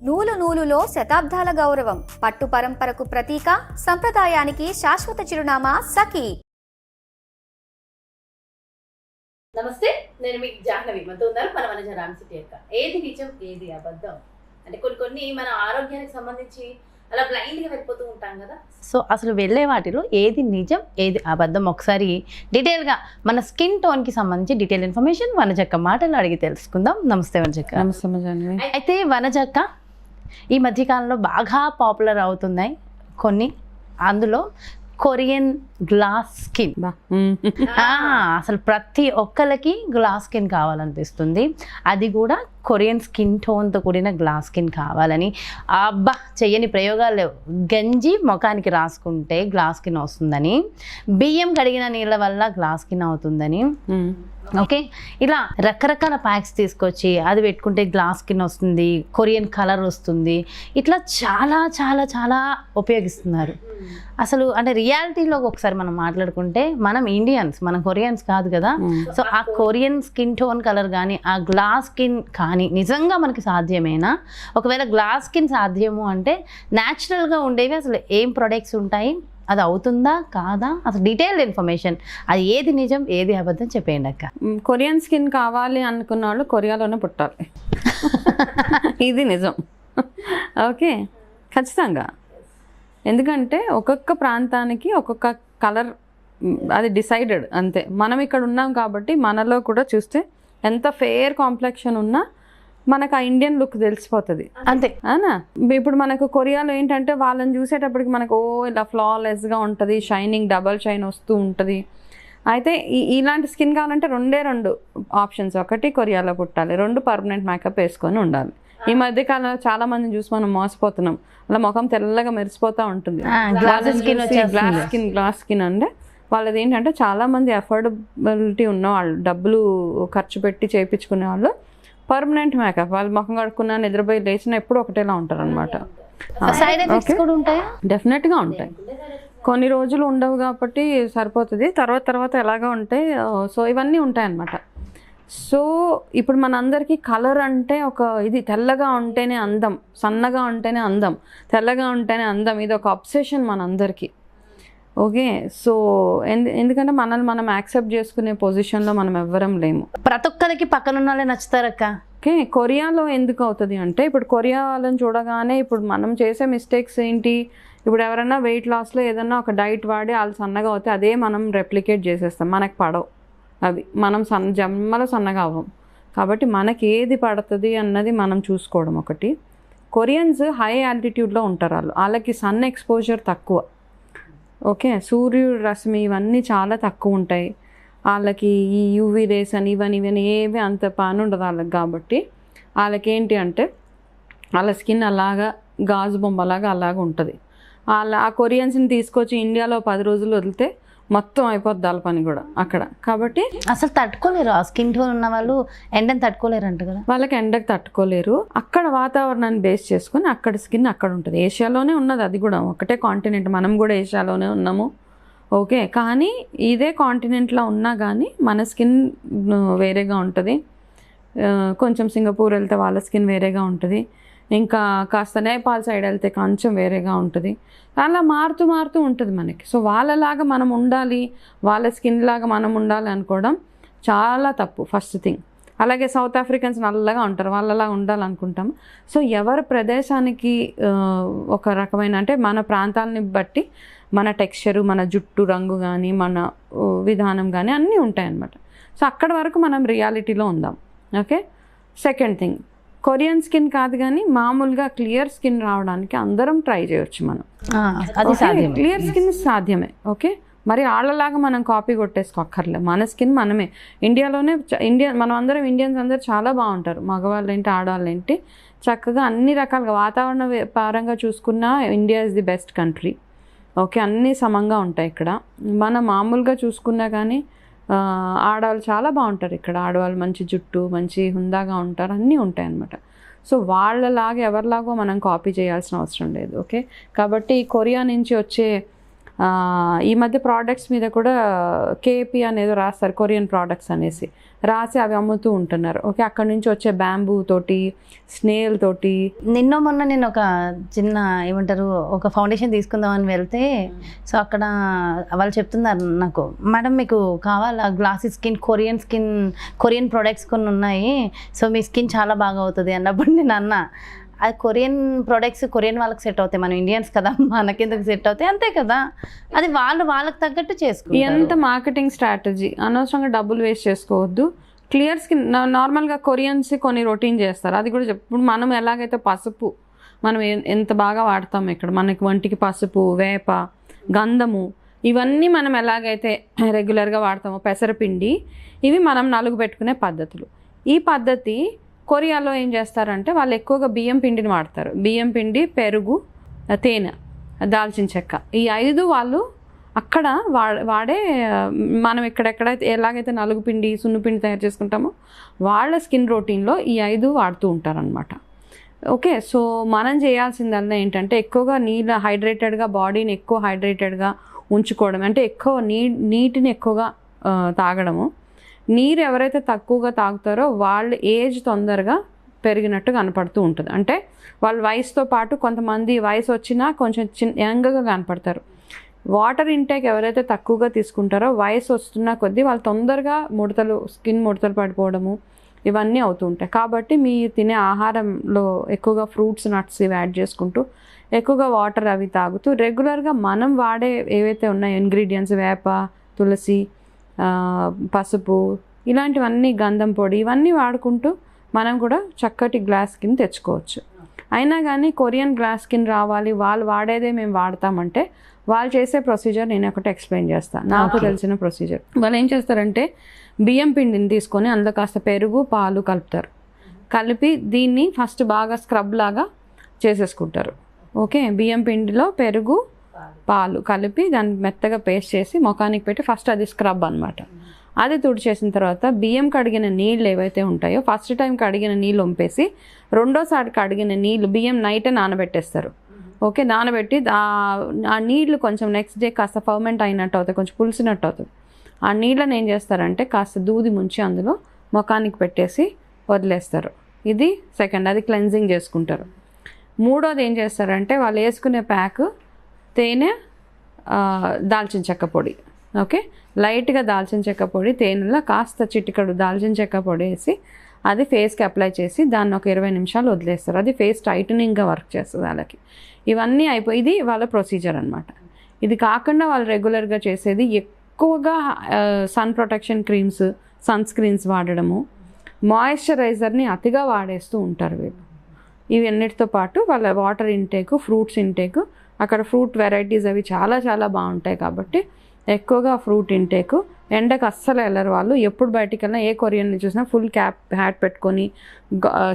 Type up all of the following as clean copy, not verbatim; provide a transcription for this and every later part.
నూలు నూలులో శతాబ్దాల గౌరవం, పట్టు పరంపరకు ప్రతీక, సంప్రదాయానికి శాశ్వత చిరునామా సఖీ. నమస్తే, నేను మీకు జాహ్నవి. మనతో ఉన్నారు మన వనజ రామసిటీ అక్క. ఏది నిజం ఏది అబద్ధం అంటే కొన్ని మన ఆరోగ్యానికి సంబంధించి అలా బ్లైండ్ గా వెళ్ళిపోతూ ఉంటాం కదా. సో అసలు వెళ్ళే వాటిలో ఏది నిజం ఏది అబద్ధం ఒకసారి డీటెయిల్గా మన స్కిన్ టోన్కి సంబంధించి డీటెయిల్ ఇన్ఫర్మేషన్ వనజక్క మాటలు అడిగి తెలుసుకుందాం. నమస్తే వనజక్క. నమస్తే. అయితే వనజక్క ఈ మధ్యకాలంలో బాగా పాపులర్ అవుతున్నాయి కొన్ని, అందులో కొరియన్ గ్లాస్ స్కిన్. అసలు ప్రతి ఒక్కరికి గ్లాస్ స్కిన్ కావాలనిపిస్తుంది, అది కూడా కొరియన్ స్కిన్ టోన్తో కూడిన గ్లాస్ స్కిన్ కావాలని. అబ్బా చెయ్యని ప్రయోగాలు లేవు. గంజి ముఖానికి రాసుకుంటే గ్లాస్ స్కిన్ వస్తుందని, బియ్యం కడిగిన నీళ్ళ వల్ల గ్లాస్ స్కిన్ అవుతుందని, ఓకే ఇలా రకరకాల ప్యాక్స్ తీసుకొచ్చి అది పెట్టుకుంటే గ్లాస్ స్కిన్ వస్తుంది, కొరియన్ కలర్ వస్తుంది, ఇట్లా చాలా చాలా చాలా ఉపయోగిస్తున్నారు. అసలు అంటే రియాలిటీలో ఒకసారి మనం మాట్లాడుకుంటే మనం ఇండియన్స్, మనం కొరియన్స్ కాదు కదా. సో ఆ కొరియన్ స్కిన్ టోన్ కలర్ కానీ ఆ గ్లాస్ స్కిన్ కానీ నిజంగా మనకి సాధ్యమేనా? ఒకవేళ గ్లాస్ స్కిన్ సాధ్యము అంటే న్యాచురల్గా ఉండేవి అసలు ఏం ప్రొడక్ట్స్ ఉంటాయి, అది అవుతుందా కాదా, అసలు డీటెయిల్డ్ ఇన్ఫర్మేషన్, అది ఏది నిజం ఏది అబద్ధం చెప్పేయండి అక్క. కొరియన్ స్కిన్ కావాలి అనుకున్న వాళ్ళు కొరియాలోనే పుట్టాలి. ఇది నిజం. ఓకే, ఖచ్చితంగా. ఎందుకంటే ఒక్కొక్క ప్రాంతానికి ఒక్కొక్క కలర్ అది డిసైడెడ్ అంతే. మనం ఇక్కడ ఉన్నాం కాబట్టి మనలో కూడా చూస్తే ఎంత ఫెయిర్ కాంప్లెక్షన్ ఉన్నా మనకు ఆ ఇండియన్ లుక్ తెలిసిపోతుంది అంతే. అవునా? ఇప్పుడు మనకు కొరియాలో ఏంటంటే వాళ్ళని చూసేటప్పటికి మనకు ఇలా ఫ్లాలెస్గా ఉంటుంది, షైనింగ్ డబల్ షైన్ వస్తూ ఉంటుంది. అయితే ఇలాంటి స్కిన్ కావాలంటే రెండు ఆప్షన్స్. ఒకటి కొరియాలో పుట్టాలి, రెండు పర్మనెంట్ మేకప్ వేసుకొని ఉండాలి. ఈ మధ్య కాలంలో చాలా మందిని చూసి మనం మోసపోతున్నాం. అలా ముఖం తెల్లగా మెరిసిపోతూ ఉంటుంది. గ్లాస్ స్కిన్ అంటే వాళ్ళది ఏంటంటే చాలా మంది అఫోర్డబిలిటీ ఉన్న వాళ్ళు, డబ్బులు ఖర్చు పెట్టి చేయించుకునే వాళ్ళు పర్మనెంట్ మేకప్, వాళ్ళు ముఖం కడుక్కున్నా నిద్రపోయి లేచినా ఎప్పుడు ఒకటేలా ఉంటారు అనమాట. సైడ్ ఎఫెక్ట్స్ కూడా ఉంటాయా? డెఫినెట్గా ఉంటాయి. కొన్ని రోజులు ఉండవు కాబట్టి సరిపోతుంది, తర్వాత ఎలాగా ఉంటాయి. సో ఇవన్నీ ఉంటాయి అన్నమాట. సో ఇప్పుడు మనందరికీ కలర్ అంటే ఒక ఇది, తెల్లగా ఉంటేనే అందం, సన్నగా ఉంటేనే అందం, తెల్లగా ఉంటేనే అందం, ఇది ఒక అబ్సెషన్ మనందరికీ. ఓకే, సో ఎందుకంటే మనల్ని మనం యాక్సెప్ట్ చేసుకునే పొజిషన్లో మనం ఎవ్వరం లేము. ప్రతి ఒక్కరికి పక్కన ఉన్న వాళ్ళే నచ్చుతారక్క. ఓకే, కొరియాలో ఎందుకు అవుతుంది అంటే ఇప్పుడు కొరియా వాళ్ళని చూడగానే ఇప్పుడు మనం చేసే మిస్టేక్స్ ఏంటి, ఇప్పుడు ఎవరైనా వెయిట్ లాస్లో ఏదైనా ఒక డైట్ వాడి వాళ్ళు సన్నగా అవుతే అదే మనం రెప్లికేట్ చేసేస్తాం. మనకు పడవు అవి, మనం జన్మలో సన్నగా అవ్వం. కాబట్టి మనకి ఏది పడుతుంది అన్నది మనం చూసుకోవడం ఒకటి. కొరియన్స్ హై ఆల్టిట్యూడ్లో ఉంటారు, వాళ్ళకి సన్ ఎక్స్పోజర్ తక్కువ. ఓకే, సూర్యుడు రశ్మి ఇవన్నీ చాలా తక్కువ ఉంటాయి వాళ్ళకి. ఈ యూవీ రేస్ అని ఇవన్నీ ఏవి అంత పని ఉండదు వాళ్ళకి. కాబట్టి వాళ్ళకి ఏంటి అంటే వాళ్ళ స్కిన్ అలాగా గాజు బొమ్మలాగా అలాగా ఉంటుంది. ఆ కొరియన్స్ని తీసుకొచ్చి ఇండియాలో 10 రోజులు వదిలితే మొత్తం అయిపోద్ది వాళ్ళ పని కూడా అక్కడ. కాబట్టి అసలు తట్టుకోలేరు, ఆ స్కిన్ టోన్ ఉన్న వాళ్ళు ఎండని తట్టుకోలేరు అంట కదా. వాళ్ళకి ఎండకు తట్టుకోలేరు. అక్కడ వాతావరణాన్ని బేస్ చేసుకుని అక్కడ స్కిన్ అక్కడ ఉంటుంది. ఏషియాలోనే ఉన్నది, అది కూడా ఒకటే కాంటినెంట్, మనం కూడా ఏషియాలోనే ఉన్నాము. ఓకే, కానీ ఇదే కాంటినెంట్లో ఉన్నా కానీ మన స్కిన్ వేరేగా ఉంటుంది. కొంచెం సింగపూర్ వెళ్తే వాళ్ళ స్కిన్ వేరేగా ఉంటుంది, ఇంకా కాస్త నేపాల్ సైడ్ వెళ్తే కొంచెం వేరేగా ఉంటుంది. అలా మారుతూ ఉంటుంది మనకి. సో వాళ్ళలాగా మనం ఉండాలి, వాళ్ళ స్కిన్ లాగా మనం ఉండాలి అనుకోవడం చాలా తప్పు, ఫస్ట్ థింగ్. అలాగే సౌత్ ఆఫ్రికన్స్ నల్లగా ఉంటారు, వాళ్ళలాగా ఉండాలనుకుంటాం. సో ఎవరి ప్రదేశానికి ఒక రకమైన అంటే మన ప్రాంతాలని బట్టి మన టెక్స్చరు, మన జుట్టు రంగు కానీ మన విధానం కానీ అన్నీ ఉంటాయన్నమాట. సో అక్కడ వరకు మనం రియాలిటీలో ఉందాం. Okay, second thing, Korean skin కాదు కానీ మామూలుగా క్లియర్ స్కిన్ రావడానికి అందరం ట్రై చేయొచ్చు మనం. అది క్లియర్ స్కిన్ సాధ్యమే. ఓకే, మరి వాళ్ళలాగా మనం కాపీ కొట్టేసుకోక్కర్లే. మన స్కిన్ మనమే. ఇండియాలోనే మనం అందరం ఇండియన్స్ అందరూ చాలా బాగుంటారు, మగవాళ్ళు ఏంటి ఆడవాళ్ళు ఏంటి, చక్కగా అన్ని రకాలుగా వాతావరణ పరంగా చూసుకున్నా India is the best country. Okay, అన్నీ సమంగా ఉంటాయి ఇక్కడ. మనం మామూలుగా చూసుకున్నా కానీ ఆడవాళ్ళు చాలా బాగుంటారు ఇక్కడ. ఆడవాళ్ళు మంచి జుట్టు, మంచి హుందాగా ఉంటారు, అన్నీ ఉంటాయి అన్నమాట. సో వాళ్ళలాగా ఎవరిలాగో మనం కాపీ చేయాల్సిన అవసరం లేదు. ఓకే, కాబట్టి కొరియా నుంచి వచ్చే ఈ మధ్య ప్రోడక్ట్స్ మీద కూడా కేపీ అనేది రాస్తారు, కొరియన్ ప్రోడక్ట్స్ అనేసి రాసి అవి అమ్ముతూ ఉంటున్నారు. ఓకే, అక్కడ నుంచి వచ్చే బ్యాంబూ తోటి, స్నేల్ తోటి. మొన్న నేను ఒక చిన్న ఏమంటారు ఒక ఫౌండేషన్ తీసుకుందామని వెళ్తే సో అక్కడ వాళ్ళు చెప్తున్నారు నాకు, మేడం మీకు కావాలా గ్లాసీ స్కిన్, కొరియన్ ప్రొడక్ట్స్ కొన్ని ఉన్నాయి, సో మీ స్కిన్ చాలా బాగా అవుతుంది అన్నప్పుడు నేను అన్నా అది కొరియన్ ప్రొడక్ట్స్ కొరియన్ వాళ్ళకి సెట్ అవుతాయి, మనం ఇండియన్స్ కదా మనకెందుకు సెట్ అవుతాయి, అంతే కదా, అది వాళ్ళకి తగ్గట్టు చేసుకుంటారు. ఎంత మార్కెటింగ్ స్ట్రాటజీ, అనవసరంగా డబ్బులు వేస్ట్ చేసుకోవద్దు. క్లియర్ స్కిన్ నార్మల్గా కొరియన్స్ కొన్ని రొటీన్ చేస్తారు, అది కూడా ఇప్పుడు మనం ఎలాగైతే పసుపు మనం ఎంత బాగా వాడతాం ఇక్కడ, మనకి వంటికి పసుపు, వేప, గంధము ఇవన్నీ మనం ఎలాగైతే రెగ్యులర్గా వాడతామో, పెసరపిండి, ఇవి మనం నలుగు పెట్టుకునే పద్ధతులు. ఈ పద్ధతి కొరియాలో ఏం చేస్తారంటే వాళ్ళు ఎక్కువగా బియ్యం పిండిని వాడతారు. బియ్యం పిండి, పెరుగు, తేనె, దాల్చిన చెక్క, ఈ 5 వాళ్ళు అక్కడ వాడే, మనం ఎక్కడెక్కడైతే ఎలాగైతే నలుగు పిండి, సున్నుపిండి తయారు చేసుకుంటామో వాళ్ళ స్కిన్ రొటీన్లో ఈ 5 వాడుతూ ఉంటారనమాట. ఓకే, సో మనం చేయాల్సిందల్లా ఏంటంటే ఎక్కువగా హైడ్రేటెడ్గా, బాడీని ఎక్కువ హైడ్రేటెడ్గా ఉంచుకోవడం, అంటే ఎక్కువ నీటిని ఎక్కువగా తాగడము. నీరు ఎవరైతే తక్కువగా తాగుతారో వాళ్ళ ఏజ్ తొందరగా పెరిగినట్టు కనపడుతూ ఉంటుంది. అంటే వాళ్ళ వయసుతో పాటు కొంతమంది వయసు వచ్చినా కొంచెం యంగ్గా కనపడతారు. వాటర్ ఇంటేక్ ఎవరైతే తక్కువగా తీసుకుంటారో వయసు వస్తున్న కొద్దీ వాళ్ళు తొందరగా స్కిన్ ముడతలు పడిపోవడము ఇవన్నీ అవుతూ ఉంటాయి. కాబట్టి మీరు తినే ఆహారంలో ఎక్కువగా ఫ్రూట్స్, నట్స్ ఇవి యాడ్ చేసుకుంటూ ఎక్కువగా వాటర్ అవి తాగుతూ రెగ్యులర్గా మనం వాడే ఏవైతే ఉన్నాయో ఇంగ్రీడియంట్స్, వేప, తులసి, పసుపు, ఇలాంటివన్నీ, గంధం పొడి, ఇవన్నీ వాడుకుంటూ మనం కూడా చక్కటి గ్లాస్ స్కిన్ తెచ్చుకోవచ్చు. అయినా కానీ కొరియన్ గ్లాస్ స్కిన్ రావాలి, వాళ్ళు వాడేదే మేము వాడతామంటే వాళ్ళు చేసే ప్రొసీజర్ నేను ఒకటి ఎక్స్ప్లెయిన్ చేస్తాను, నాకు తెలిసిన ప్రొసీజర్. వాళ్ళు ఏం చేస్తారంటే బియ్యం పిండిని తీసుకొని అందులో కాస్త పెరుగు, పాలు కలుపుతారు. కలిపి దీన్ని ఫస్ట్ బాగా స్క్రబ్ లాగా చేసేసుకుంటారు. ఓకే, బియ్యం పిండిలో పెరుగు, పాలు కలిపి దాన్ని మెత్తగా పేస్ట్ చేసి ముఖానికి పెట్టి ఫస్ట్ అది స్క్రబ్ అనమాట. అది తుడిచేసిన తర్వాత బియ్యం కడిగిన నీళ్ళు ఏవైతే ఉంటాయో ఫస్ట్ టైం కడిగిన నీళ్ళు వంపేసి రెండోసారి కడిగిన నీళ్ళు బియ్యం నైట్ నానబెట్టేస్తారు. ఓకే, నానబెట్టి ఆ నీళ్లు కొంచెం నెక్స్ట్ డే కాస్త ఫర్మెంట్ అయినట్టు అవుతాయి, కొంచెం పులిసినట్టు అవుతుంది. ఆ నీళ్ళని ఏం చేస్తారంటే కాస్త దూది ముంచి అందులో ముఖానికి పెట్టేసి వదిలేస్తారు. ఇది సెకండ్, అది క్లెన్జింగ్ చేసుకుంటారు. మూడోది ఏం చేస్తారంటే వాళ్ళు వేసుకునే ప్యాక్ తేనె, దాల్చిన చెక్క పొడి. ఓకే, లైట్గా దాల్చిన చెక్క పొడి, తేనెలో కాస్త చిటికడు దాల్చిన చెక్క పొడి వేసి అది ఫేస్కి అప్లై చేసి దాన్ని ఒక 20 నిమిషాలు వదిలేస్తారు. అది ఫేస్ టైటనింగ్గా వర్క్ చేస్తుంది వాళ్ళకి. ఇవన్నీ అయిపోయి ఇది వాళ్ళ ప్రొసీజర్ అనమాట. ఇది కాకుండా వాళ్ళు రెగ్యులర్గా చేసేది ఎక్కువగా sun protection creams, sunscreens వాడడము, మాయిశ్చరైజర్ని అతిగా వాడేస్తూ ఉంటారు వీళ్ళు. ఇవన్నిటితో పాటు వాళ్ళ వాటర్ ఇంటేక్, ఫ్రూట్స్ ఇంటేక్, అక్కడ ఫ్రూట్ వెరైటీస్ అవి చాలా చాలా బాగుంటాయి కాబట్టి ఎక్కువగా ఫ్రూట్ ఇంటేక్. ఎండకు అస్సలు వెళ్ళరు వాళ్ళు. ఎప్పుడు బయటికి వెళ్ళినా ఏ కొరియన్ని చూసినా ఫుల్ హ్యాట్ పెట్టుకొని,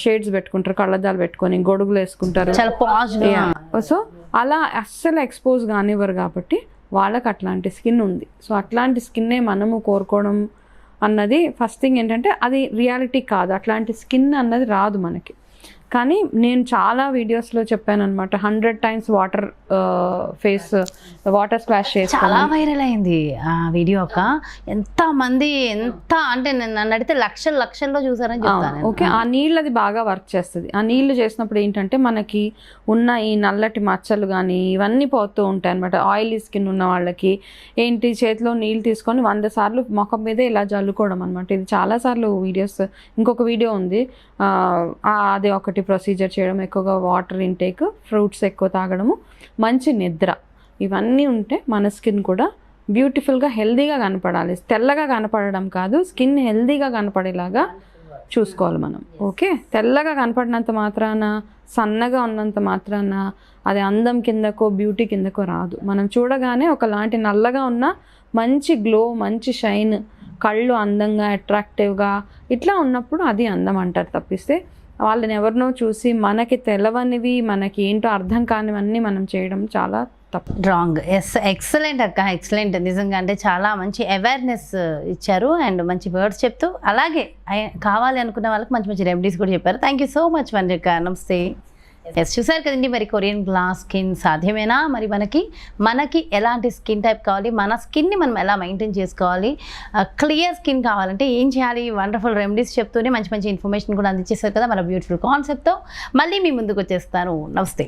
షేడ్స్ పెట్టుకుంటారు, కళ్ళద్దాలు పెట్టుకొని, గొడుగులు వేసుకుంటారు. సో అలా అస్సలు ఎక్స్పోజ్ కానివ్వరు కాబట్టి వాళ్ళకి అట్లాంటి స్కిన్ ఉంది. సో అట్లాంటి స్కిన్నే మనము కోరుకోవడం అన్నది ఫస్ట్ థింగ్ ఏంటంటే అది రియాలిటీ కాదు, అట్లాంటి స్కిన్ అన్నది రాదు మనకి. కానీ నేను చాలా వీడియోస్లో చెప్పాను అనమాట, 100 times వాటర్ స్ప్లాష్ చేసి చాలా వైరల్ అయింది ఆ వీడియో. ఎంత అంటే నన్ను అడిగితే లక్షల్లో చూసారని చెప్తాను. ఓకే, ఆ నీళ్ళు అది బాగా వర్క్ చేస్తుంది. ఆ నీళ్లు చేసినప్పుడు ఏంటంటే మనకి ఉన్న ఈ నల్లటి మచ్చలు కానీ ఇవన్నీ పోతూ ఉంటాయి అనమాట. ఆయిలీ స్కిన్ ఉన్న వాళ్ళకి ఏంటి, చేతిలో నీళ్ళు తీసుకొని 100 సార్లు ముఖం మీదే ఇలా జల్లుకోవడం అనమాట. ఇది చాలాసార్లు వీడియోస్, ఇంకొక వీడియో ఉంది, అది ఒకటి ప్రొసీజర్ చేయడం, ఎక్కువగా వాటర్ ఇంటేక్, ఫ్రూట్స్ ఎక్కువ తాగడము, మంచి నిద్ర, ఇవన్నీ ఉంటే మన స్కిన్ కూడా బ్యూటిఫుల్గా హెల్దీగా కనపడాలి. తెల్లగా కనపడడం కాదు, స్కిన్ హెల్దీగా కనపడేలాగా చూసుకోవాలి మనం. ఓకే, తెల్లగా కనపడినంత మాత్రాన, సన్నగా ఉన్నంత మాత్రాన అది అందం కిందకో బ్యూటీ కిందకో రాదు. మనం చూడగానే ఒకలాంటి నల్లగా ఉన్న మంచి గ్లో, మంచి షైన్, కళ్ళు అందంగా అట్రాక్టివ్గా ఇట్లా ఉన్నప్పుడు అది అందం అంటారు. తప్పిస్తే వాళ్ళని ఎవరినో చూసి మనకి తెలవనివి, మనకి ఏంటో అర్థం కానివన్నీ మనం చేయడం చాలా తప్పు, రాంగ్. ఎక్సలెంట్ అక్క, ఎక్సలెంట్. నిజంగా అంటే చాలా మంచి అవేర్నెస్ ఇచ్చారు అండ్ మంచి వర్డ్స్ చెప్తూ అలాగే కావాలి అనుకున్న వాళ్ళకి మంచి మంచి రెమెడీస్ కూడా చెప్పారు. Thank you so much Vanjika. నమస్తే. ఎస్, చూసారు కదండి మరి కొరియన్ గ్లాస్ స్కిన్ సాధ్యమేనా, మరి మనకి ఎలాంటి స్కిన్ టైప్ కావాలి, మన స్కిన్ని మనం ఎలా మెయింటైన్ చేసుకోవాలి, క్లియర్ స్కిన్ కావాలంటే ఏం చేయాలి, వండర్ఫుల్ రెమెడీస్ చెప్తూనే మంచి మంచి ఇన్ఫర్మేషన్ కూడా అందించేశారు కదా మన బ్యూటిఫుల్ కాన్సెప్ట్తో. మళ్ళీ మీ ముందుకు వచ్చేస్తాను. నమస్తే.